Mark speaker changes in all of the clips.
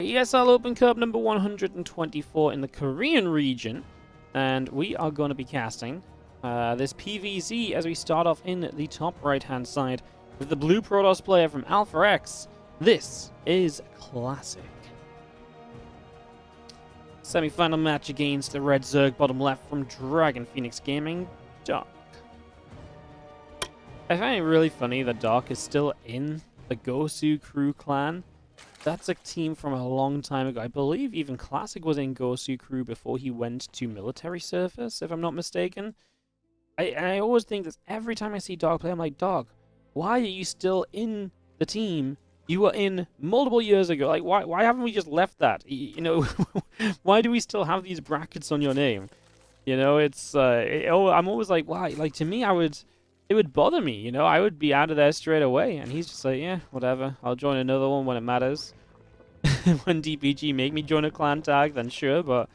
Speaker 1: ESL Open Cup number 124 in the Korean region, and we are going to be casting this PVZ as we start off in the top right-hand side with the blue Protoss player from Alpha X. This is Classic. Semi-final match against the Red Zerg bottom left from Dragon Phoenix Gaming, Dark. I find it really funny that Dark is still in the Gosu crew clan. That's a team from a long time ago. I believe even Classic was in Gosu crew before he went to military service, if I'm not mistaken. I always think that every time I see Dark play, I'm like, Dark, why are you still in the team you were in multiple years ago? Like, why haven't we just left that? You know, why do we still have these brackets on your name? You know, it's I'm always like, why? Like, to me, it would bother me, you know? I would be out of there straight away. And he's just like, yeah, whatever. I'll join another one when it matters. When DPG make me join a clan tag, then sure. But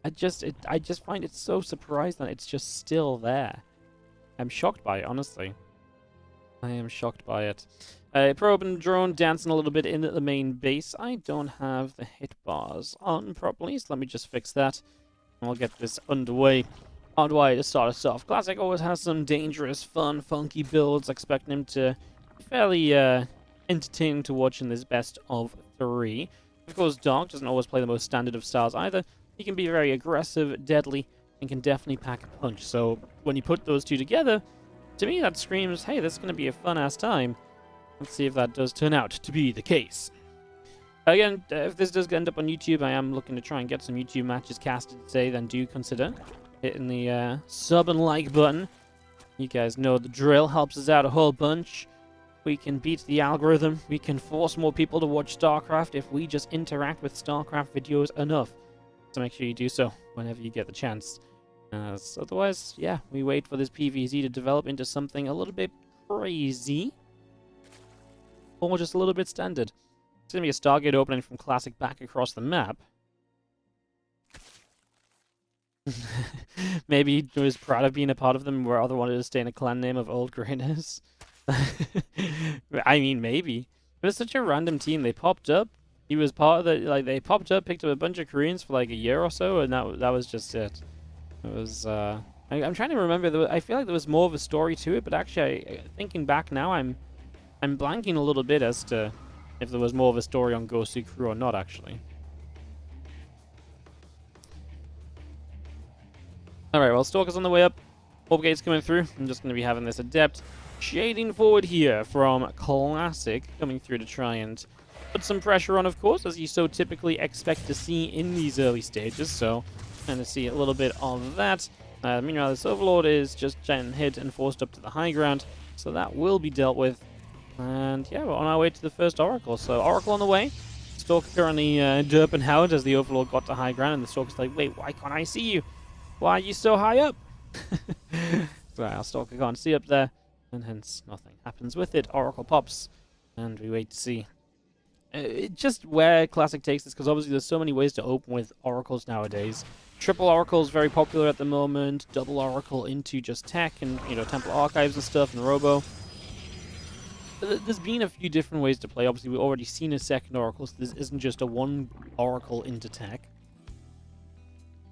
Speaker 1: I just find it so surprising that it's just still there. I'm shocked by it, honestly. I am shocked by it. Probe and drone dancing a little bit in at the main base. I don't have the hit bars on properly, so let me just fix that. And I'll get this underway. Odd way to start us off. Classic always has some dangerous, fun, funky builds. Expecting him to be fairly entertaining to watch in this best of 3. Of course, Dark doesn't always play the most standard of styles either. He can be very aggressive, deadly, and can definitely pack a punch. So when you put those two together, to me that screams, hey, this is going to be a fun-ass time. Let's see if that does turn out to be the case. Again, if this does end up on YouTube, I am looking to try and get some YouTube matches casted today, then do consider hitting the sub and like button. You guys know the drill. Helps us out a whole bunch. We can beat the algorithm. We can force more people to watch StarCraft if we just interact with StarCraft videos enough. So make sure you do so whenever you get the chance. Otherwise, yeah, we wait for this PVZ to develop into something a little bit crazy. Or just a little bit standard. It's going to be a Stargate opening from Classic back across the map. Maybe he was proud of being a part of them, where other wanted to stay in a clan name of Old Grayness. I mean, maybe. But it's such a random team. They popped up. He was part of the, like, they popped up, picked up a bunch of Koreans for like a year or so, and that was just it. It was, I'm trying to remember, I feel like there was more of a story to it, but actually, thinking back now, I'm blanking a little bit as to if there was more of a story on Gosu Crew or not, actually. Alright, well, Stalker's on the way up. Orb Gate's coming through. I'm just going to be having this Adept shading forward here from Classic, coming through to try and put some pressure on, of course, as you so typically expect to see in these early stages. So, kind of see a little bit of that. Meanwhile, this Overlord is just getting hit and forced up to the high ground, so that will be dealt with. And yeah, we're on our way to the first Oracle. So, Oracle on the way. Stalker currently derping Howard as the Overlord got to high ground, and the Stalker's like, wait, why can't I see you? Why are you so high up? So our Stalker can't see up there, and hence nothing happens with it. Oracle pops, and we wait to see just where Classic takes this, because obviously there's so many ways to open with Oracles nowadays. Triple Oracle is very popular at the moment. Double Oracle into just tech and, you know, Temple Archives and stuff, and Robo. There's been a few different ways to play. Obviously, we've already seen a second Oracle, so this isn't just a one Oracle into tech.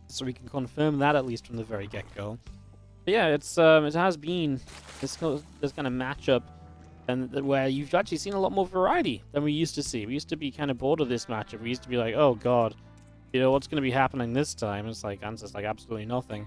Speaker 1: So we can confirm that at least from the very get-go. But yeah, it's it has been this kind of matchup, and where you've actually seen a lot more variety than we used to see. We used to be kind of bored of this matchup. We used to be like, oh god, you know, what's going to be happening this time? It's like answers like absolutely nothing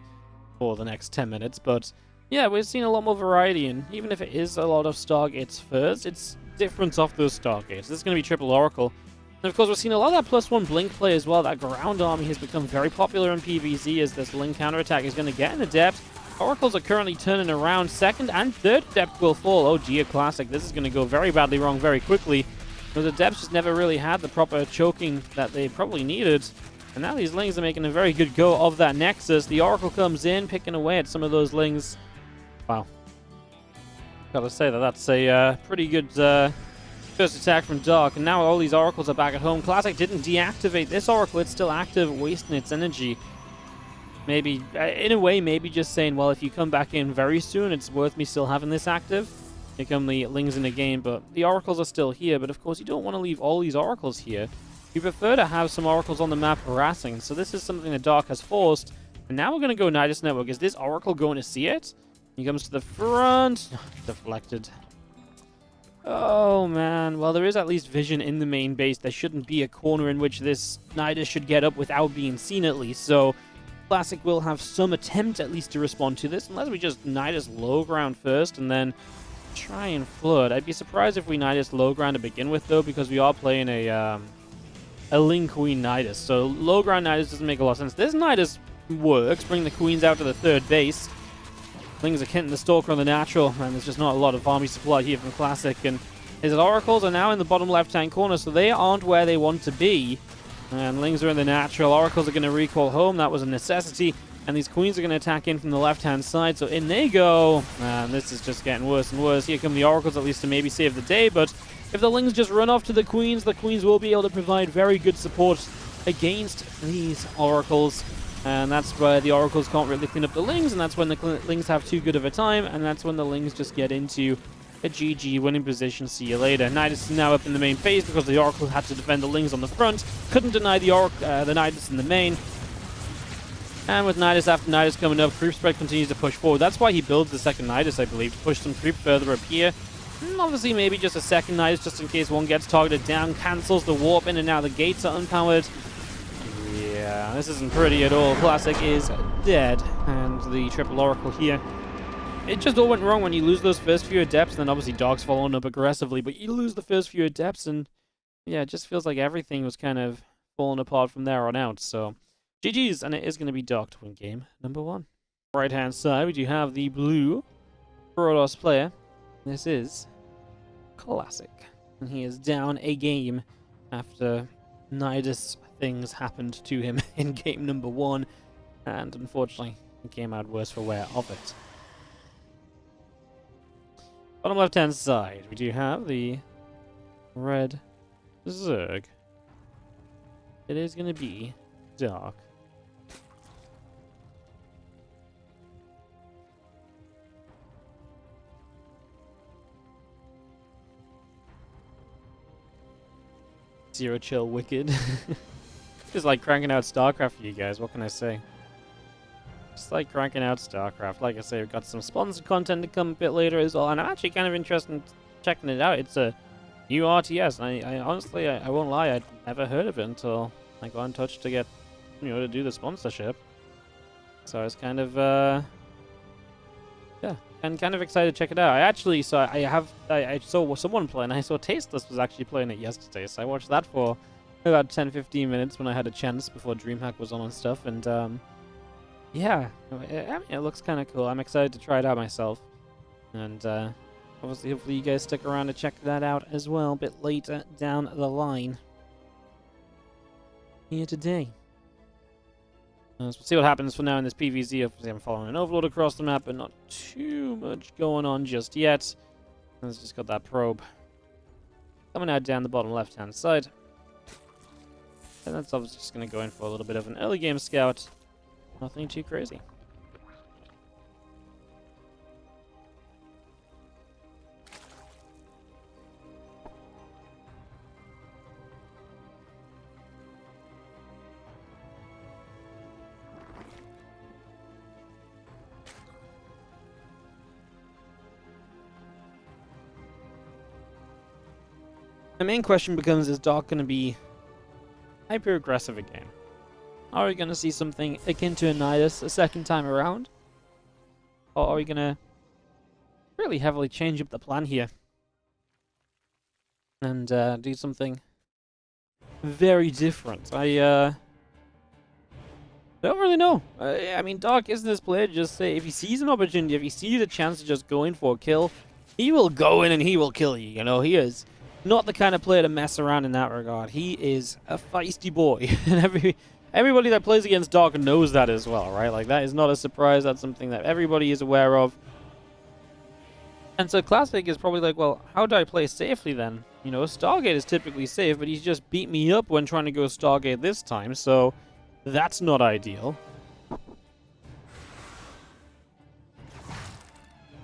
Speaker 1: for the next 10 minutes. But yeah, we've seen a lot more variety, and even if it is a lot of Stargates first, it's different off those Stargates. This is going to be triple Oracle. And of course, we've seen a lot of that +1 Blink play as well. That ground army has become very popular in PvZ as this Link counterattack is going to get an Adept. Oracles are currently turning around. Second and third Adept will fall. Oh dear, Classic. This is going to go very badly wrong very quickly. Those Adepts just never really had the proper choking that they probably needed. And now these Lings are making a very good go of that Nexus. The Oracle comes in, picking away at some of those Lings. Wow. Gotta say that's a pretty good first attack from Dark, and now all these Oracles are back at home. Classic didn't deactivate this Oracle, it's still active, wasting its energy. Maybe, in a way, maybe just saying, well, if you come back in very soon, it's worth me still having this active. Here come the Lings in the game, but the Oracles are still here, but of course you don't want to leave all these Oracles here. we prefer to have some oracles on the map harassing. So this is something that Dark has forced. And now we're going to go Nidus Network. Is this oracle going to see it? He comes to the front. Deflected. Oh, man. Well, there is at least vision in the main base. There shouldn't be a corner in which this Nidus should get up without being seen, at least. So Classic will have some attempt, at least, to respond to this. Unless we just Nidus low ground first and then try and flood. I'd be surprised if we Nidus low ground to begin with, though, because we are playing a Ling Queen Nidus. So low ground Nidus doesn't make a lot of sense. This Nidus works. Bring the Queens out to the third base. Lings are hitting the Stalker on the natural, and there's just not a lot of army supply here from Classic. And his Oracles are now in the bottom left-hand corner, so they aren't where they want to be. And Lings are in the natural. Oracles are going to recall home. That was a necessity. And these Queens are going to attack in from the left-hand side, so in they go. And this is just getting worse and worse. Here come the Oracles, at least to maybe save the day, but if the Lings just run off to the Queens will be able to provide very good support against these Oracles. And that's where the Oracles can't really clean up the Lings, and that's when the Lings have too good of a time, and that's when the Lings just get into a GG winning position. See you later. Nidus is now up in the main phase because the Oracle had to defend the Lings on the front. Couldn't deny the Nidus in the main. And with Nidus after Nidus coming up, creep spread continues to push forward. That's why he builds the second Nidus, I believe, to push some creep further up here. And obviously maybe just a second Nidus just in case one gets targeted down, cancels the warp in, and now the gates are unpowered. Yeah, this isn't pretty at all. Classic is dead, and the triple Oracle here. It just all went wrong when you lose those first few Adepts, and then obviously Dark's following up aggressively, but you lose the first few Adepts, and yeah, it just feels like everything was kind of falling apart from there on out, so GG's, and it is going to be Dark to win game number 1. Right-hand side, we do have the blue Protoss player. This is Classic, and he is down a game after Nidus things happened to him in game number 1, and unfortunately he came out worse for wear of it. Bottom left hand side, we do have the red Zerg. It is going to be Dark. Zero chill wicked. Just like cranking out StarCraft for you guys, what can I say? Just like cranking out StarCraft. Like I say, we've got some sponsored content to come a bit later as well, and I'm actually kind of interested in checking it out. It's a new RTS, and I honestly, I won't lie, I'd never heard of it until I got in touch to get, to do the sponsorship. So I was kind of, yeah, and kind of excited to check it out. I actually saw, I saw someone playing. I saw Tasteless was actually playing it yesterday, so I watched that for about 10-15 minutes when I had a chance before DreamHack was on and stuff, and yeah, it looks kind of cool. I'm excited to try it out myself, and obviously hopefully you guys stick around to check that out as well a bit later down the line here today. So we'll see what happens for now in this PvZ. Obviously I'm following an overload across the map, but not too much going on just yet. Let's just got that probe coming out down the bottom left hand side. And that's obviously just going to go in for a little bit of an early game scout. Nothing too crazy. The main question becomes, is Dark going to be hyper-aggressive again? Are we going to see something akin to a Nidus a second time around? Or are we going to really heavily change up the plan here? And do something very different? I don't really know. I mean, Dark isn't this player just say, if he sees an opportunity, if he sees a chance to just go in for a kill, he will go in and he will kill you. He is not the kind of player to mess around in that regard. He is a feisty boy. And everybody that plays against Dark knows that as well, right? Like, that is not a surprise. That's something that everybody is aware of. And so Classic is probably like, well, how do I play safely then? Stargate is typically safe, but he's just beat me up when trying to go Stargate this time, so that's not ideal.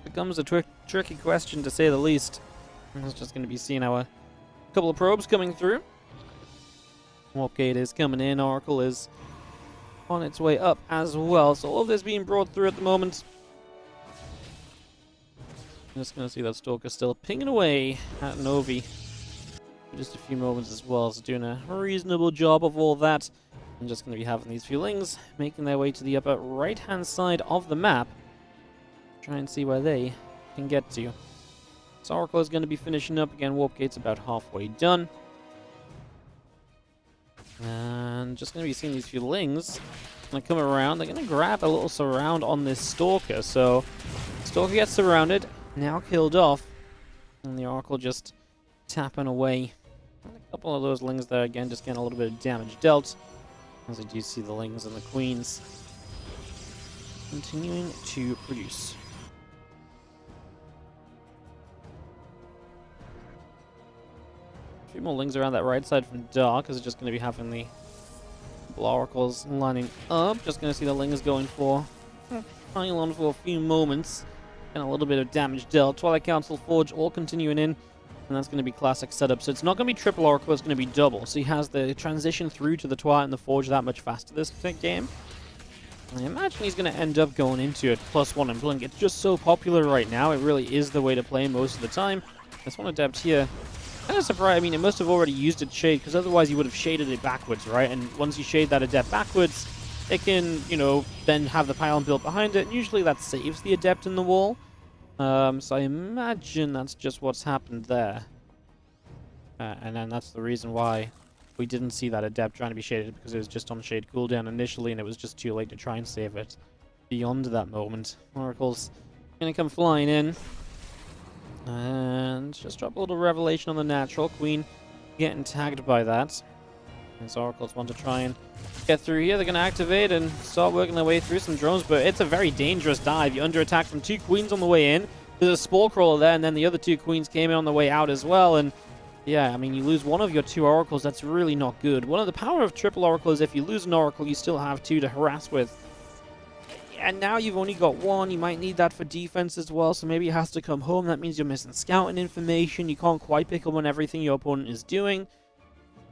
Speaker 1: Becomes a tricky question, to say the least. It's just going to be seeing our couple of probes coming through. Warp Gate is coming in. Oracle is on its way up as well. So all of this being brought through at the moment. I'm just going to see that Stalker still pinging away at Novi. For just a few moments as well. So doing a reasonable job of all that. I'm just going to be having these few lings making their way to the upper right-hand side of the map. Try and see where they can get to. So Oracle is going to be finishing up. Again, Warp Gate's about halfway done. And just going to be seeing these few lings. Going to come around. They're going to grab a little surround on this Stalker. So Stalker gets surrounded. Now killed off. And the Oracle just tapping away. And a couple of those lings there again, just getting a little bit of damage dealt. As I do see the lings and the queens continuing to produce. A few more lings around that right side from Dark, because it's just going to be having the Oracles lining up. Just going to see the lings going for pylon for a few moments. And a little bit of damage dealt. Twilight Council Forge all continuing in. And that's going to be classic setup. So it's not going to be triple Oracle, it's going to be double. So he has the transition through to the Twilight and the Forge that much faster this game. I imagine he's going to end up going into it +1 and Blink. It's just so popular right now. It really is the way to play most of the time. This one Adept here. Kind of surprised. I mean, it must have already used its shade, because otherwise you would have shaded it backwards, right? And once you shade that Adept backwards, it can, you know, then have the pylon built behind it. And usually that saves the Adept in the wall. So I imagine that's just what's happened there. And then that's the reason why we didn't see that Adept trying to be shaded, because it was just on shade cooldown initially, and it was just too late to try and save it beyond that moment. Oracle's going to come flying in. And just drop a little revelation on the natural. Queen getting tagged by that. As Oracles want to try and get through here. They're going to activate and start working their way through some drones, but it's a very dangerous dive. You're under attack from 2 queens on the way in. There's a Spore Crawler there, and then the other 2 queens came in on the way out as well. And yeah, I mean, you lose one of your 2 oracles. That's really not good. One of the power of triple oracle is if you lose an oracle, you still have 2 to harass with. And now you've only got 1. You might need that for defense as well, so maybe it has to come home. That means you're missing scouting information. You can't quite pick up on everything your opponent is doing.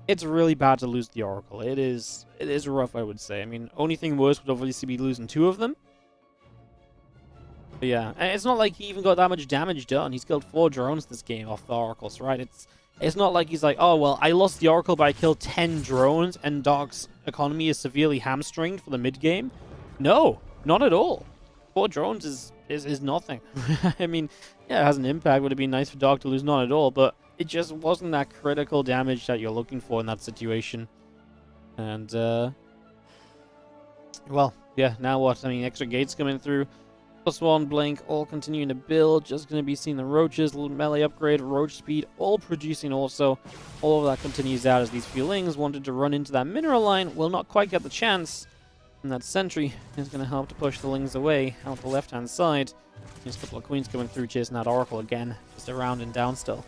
Speaker 1: It's really bad to lose the oracle. It is rough, I would say. I mean, only thing worse would obviously be losing 2 of them. But yeah, and it's not like he even got that much damage done. He's killed 4 drones this game off the oracles, right? It's not like he's like, oh, well, I lost the oracle, but I killed 10 drones, and Dark's economy is severely hamstringed for the mid-game. No, not at all. 4 drones is nothing. I mean, yeah, it has an impact. Would have been nice for Dark to lose none at all, but it just wasn't that critical damage that you're looking for in that situation. And, well, yeah, now what? I mean, extra gates coming through. +1, Blink, all continuing to build. Just going to be seeing the Roaches, little melee upgrade, Roach speed, all producing also. All of that continues out as these feelings wanted to run into that mineral line. Will not quite get the chance. And that sentry is going to help to push the lings away out the left-hand side. There's a couple of queens coming through, chasing that oracle again. Just around and down still.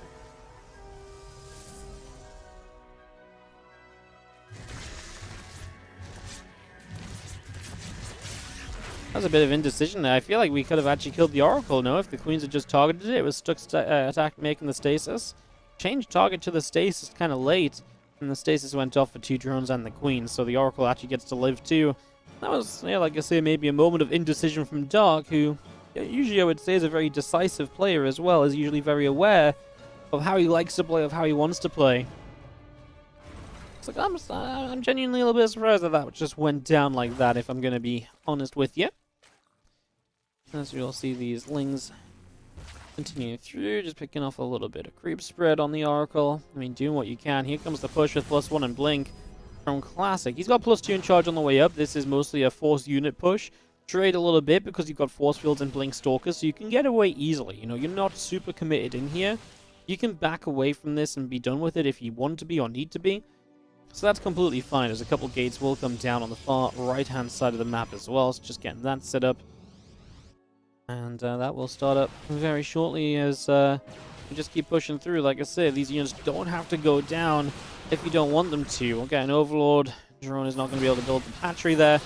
Speaker 1: That was a bit of indecision there. I feel like we could have actually killed the oracle, no? If the queens had just targeted it, it was stuck attack making the stasis. Changed target to the stasis kind of late, and the stasis went off for 2 drones and the queen, so the oracle actually gets to live too. That was, yeah, like I say, maybe a moment of indecision from Dark, who usually I would say is a very decisive player as well, is usually very aware of how he likes to play, of how he wants to play. It's like, I'm genuinely a little bit surprised that just went down like that, if I'm going to be honest with you. As you'll see these lings continuing through, just picking off a little bit of creep spread on the oracle. I mean, doing what you can. Here comes the push with +1 and Blink from Classic. He's got +2 in charge on the way up. This is mostly a force unit push. Trade a little bit because you've got force fields and Blink Stalkers, so you can get away easily. You know, you're not super committed in here. You can back away from this and be done with it if you want to be or need to be. So that's completely fine, as a couple gates will come down on the far right-hand side of the map as well. So just getting that set up. And that will start up very shortly as we just keep pushing through. Like I said, these units don't have to go down if you don't want them to. Okay, an Overlord drone is not going to be able to build the hatchery there.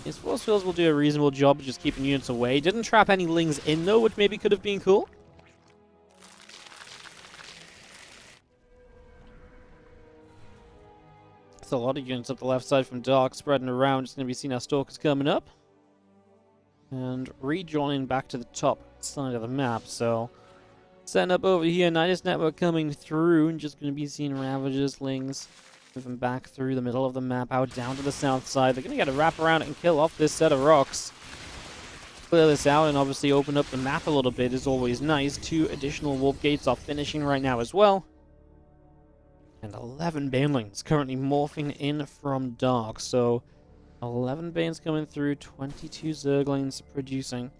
Speaker 1: His force fields will do a reasonable job of just keeping units away. Didn't trap any lings in, though, which maybe could have been cool. So a lot of units up the left side from Dark spreading around. Just going to be seeing our Stalkers coming up. And rejoining back to the top side of the map. So setting up over here. Nidus Network coming through. And just going to be seeing Ravagers, Lings moving back through the middle of the map out down to the south side. They're going to get a wrap around and kill off this set of rocks. Clear this out and obviously open up the map a little bit is always nice. 2 additional warp gates are finishing right now as well. And 11 banelings currently morphing in from Dark. So 11 banes coming through, 22 zerglings producing.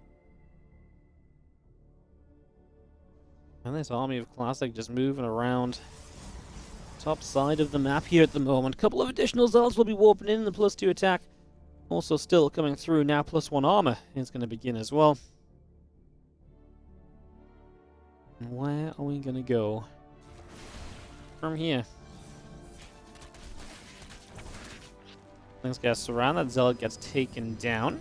Speaker 1: And this army of Classic just moving around top side of the map here at the moment. A couple of additional zealots will be warping in the +2 attack. Also still coming through now, +1 armor is going to begin as well. And where are we going to go from here? Things get surrounded. That zealot gets taken down.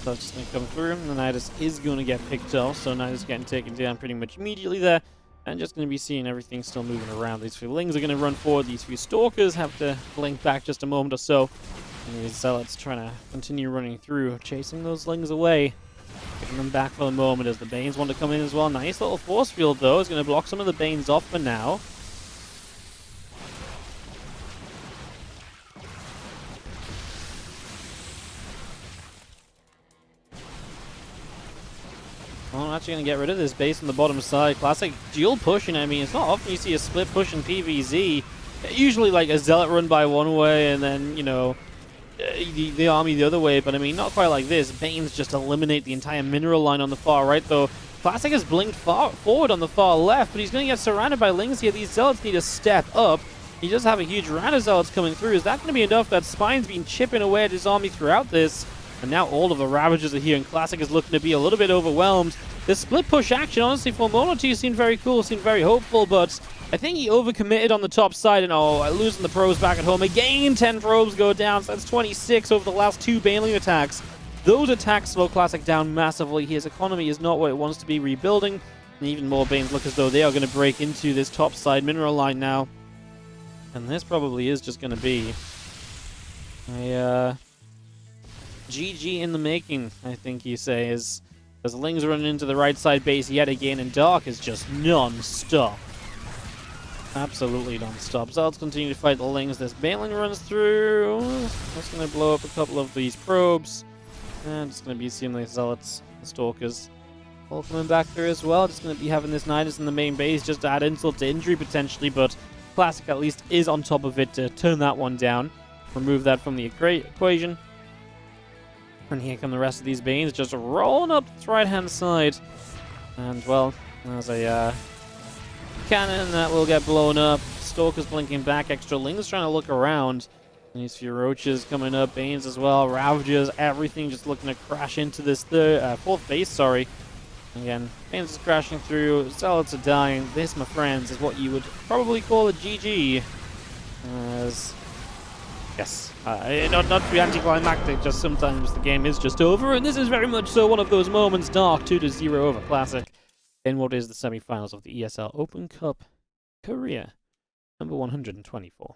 Speaker 1: So it's just going to come through. The Nidus is going to get picked off. So Nidus getting taken down pretty much immediately there. And just going to be seeing everything still moving around. These few Lings are going to run forward. These few Stalkers have to blink back just a moment or so. And these Zealots trying to continue running through, chasing those Lings away. Picking them back for the moment as the Banes want to come in as well. Nice little force field though. Is going to block some of the Banes off for now. Well, I'm actually going to get rid of this base on the bottom side. Classic dual pushing. I mean, it's not often you see a split push in PvZ. Usually like a Zealot run by one way and then, you know, the army the other way. But I mean, not quite like this. Banes just eliminate the entire mineral line on the far right, though. Classic has blinked forward on the far left, but he's going to get surrounded by Lings here. These Zealots need to step up. He does have a huge round of Zealots coming through. Is that going to be enough? That Spine's been chipping away at his army throughout this. And now all of the Ravagers are here, and Classic is looking to be a little bit overwhelmed. The split push action, honestly, for Mono 2 seemed very cool, seemed very hopeful, but I think he overcommitted on the top side, and losing the probes back at home. Again, 10 probes go down, so that's 26 over the last 2 Baneling attacks. Those attacks slow Classic down massively. His economy is not what it wants to be rebuilding, and even more Banes look as though they are going to break into this top side mineral line now. And this probably is just going to be a GG in the making, I think you say, as Lings running into the right side base yet again, and Dark is just non-stop. Absolutely non-stop. Zealots continue to fight the Lings. This Baneling runs through. That's going to blow up a couple of these probes. And it's going to be seeing the Zealots, the Stalkers, all coming back through as well. Just going to be having this Nidus in the main base just to add insult to injury potentially, but Classic at least is on top of it to turn that one down. Remove that from the equation. And here come the rest of these Banes just rolling up its right-hand side. And, well, there's a cannon that will get blown up. Stalkers blinking back. Extra Lings trying to look around. And these few Roaches coming up. Banes as well. Ravagers. Everything just looking to crash into this fourth base, sorry. Again, Banes is crashing through. Zealots are dying. This, my friends, is what you would probably call a GG. As... yes, not to be anticlimactic, just sometimes the game is just over, and this is very much so one of those moments. Dark 2-0 over Classic in what is the semi-finals of the ESL Open Cup Korea, number 124.